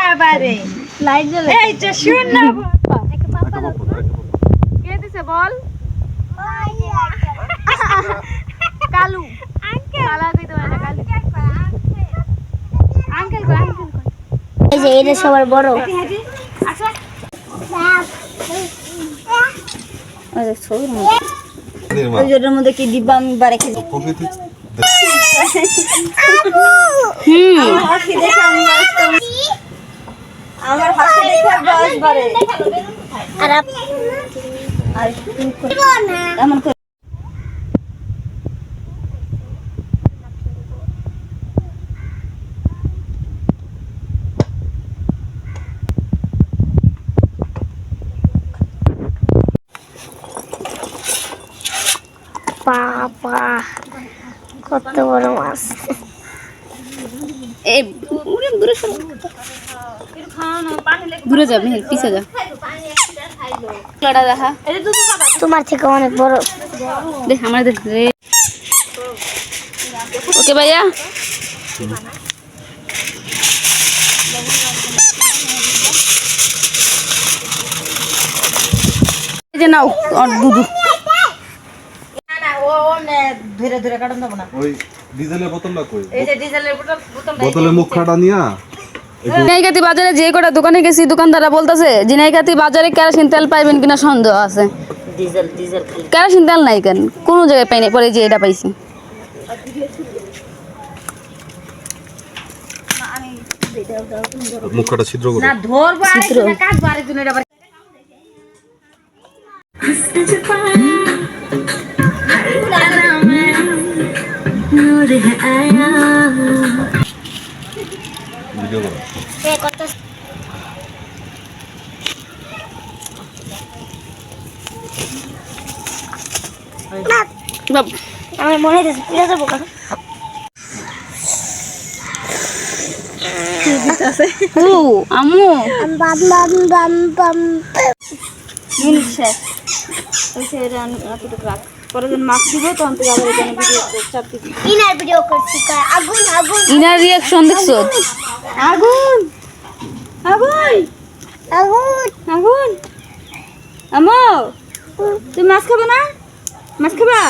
বাবারে লাইট জ্বলে এই যে শুন না একটা পাপা দাও কে দিছে বল কালু আঙ্কেল কালা কইতো না কালু আঙ্কেল কো এই যে এটা সবার বড় আচ্ছা আরে সই না ওই জেটার মধ্যে কি দিব্যা আমি বারে খেয়ে প্রকৃতি হাসি দেখে আমি আমার হাসি দেখে বয়স বাড়ে আর এমন করে বাবা কত বড় মাছ এই দূরে সর দূরে যা মেহের পিছে যা লড়া দেখা তোমার থেকে অনেক বড় দেখ আমার দেখ রে ওকে ভাইয়া এই যে নাও আর দুধ ধরে ধরে কাটন দেব না ওই ডিজেলের বোতলটা কই এই যে ডিজেলের বোতলে মুখ খাটা নিয়া জিনাইকাতি বাজারে যে কটা দোকানে গেছি দোকানদাররা বলতেছে জিনাইকাতি বাজারে কেরোসিন তেল পাইবেন কিনা সন্দেহ আছে ডিজেল ডিজেল খালি কেরোসিন তেল নাই কেন কোনো জায়গায় পাইনি পরে যে এটা পাইছি মুখ খাটা ছিদ্র করে না ধরবো আরেকজন কাটবো আরেকজন এটা ভিডিও করো কত আমার মনে হচ্ছে পিড়া যাবো কেন ও আম্মু বাম বাম বাম বাম মিনিট শেষ ওই সে রান এতটুকু রাখ পরে যখন মাছ দিব তখন তুই আবার এখানে ভিডিও চাপ দিবি ইনার ভিডিও করছি আগুন আগুন ইনার রিয়াকশন দেখছো আগুন আগুন আগুন আগুন আম্মু তুই মাছ খাবে না মাছ খাবা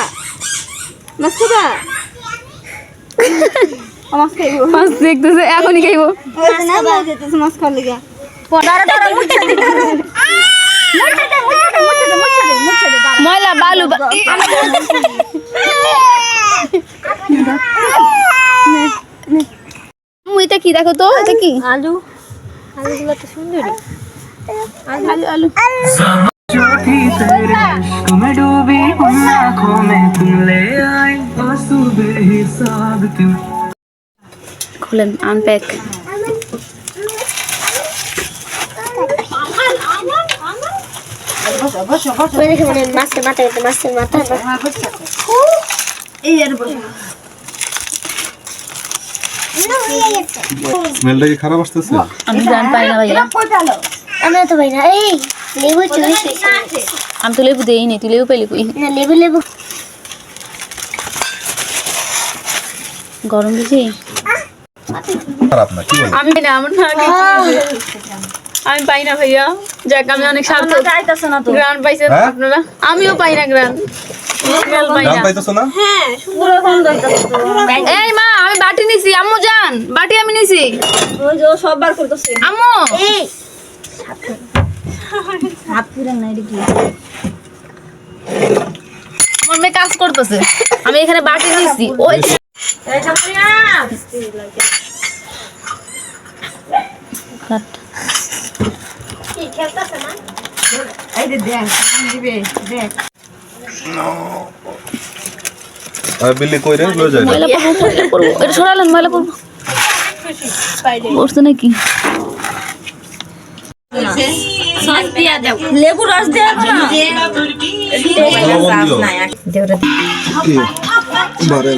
মাছ খাবা মাছ খাইবো মাছ দেখতেছে এখনই খাইবো মাছ খাওয়ার লিগা ময়লা বালু এটা কি দেখো তো এটা কি আলু আলুগুলো তো সুন্দরী আলু আলু जो थी तेरे इश्क में डूबी उन आँखों में तुम ले आए आंसू बेहिसाब क्यों খুলেন আনপ্যাক মানে মাছের মাথা মাছের মাথা এই আর বসে স্মেলটা কি খারাপ আসতেছে আমি জান পাই না ভাইয়া আমরা তো ভাই না এই লেবু চুরি আমি তো লেবু দেই নি তুই লেবু পেলি কই না লেবু লেবু গরম বুঝি খারাপ না কি বল আমি না আমার না আমি পাই না ভাইয়া যাক আমি অনেক স্বার্থ চাইতাছ না তো গ্রান পাইছেন আপনারা আমিও পাই না গ্রান গান পাইতেছো না পুরো গন্ধ হইতাছে তো এই মা আমি বাটি নিছি আম্মু জান বাটি আমি নিছি ওই যে সব বার করতেছে আম্মু এই হাত পুরেন না এটা কি আমার মেয়ে কাজ করতেছে আমি এখানে বাটি নিছি ওই এই জামাইয়া কাট কি খেলতাছ না এই যে দেখ দিবে দেখ আর বিল্লি কই রে লয়ে যায় ময়লা পড়বো এটা সরালেন ময়লা পড়বো পড়ছে নাকি লেবু রস দেওয়া বারে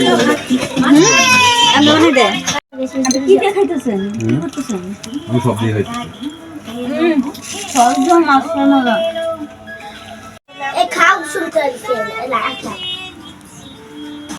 কি দেখাইতেছেন কি করতেছেন আমি সব দিয়ে খাইছি সহজ মাছ এই খাও শুনতে হইছে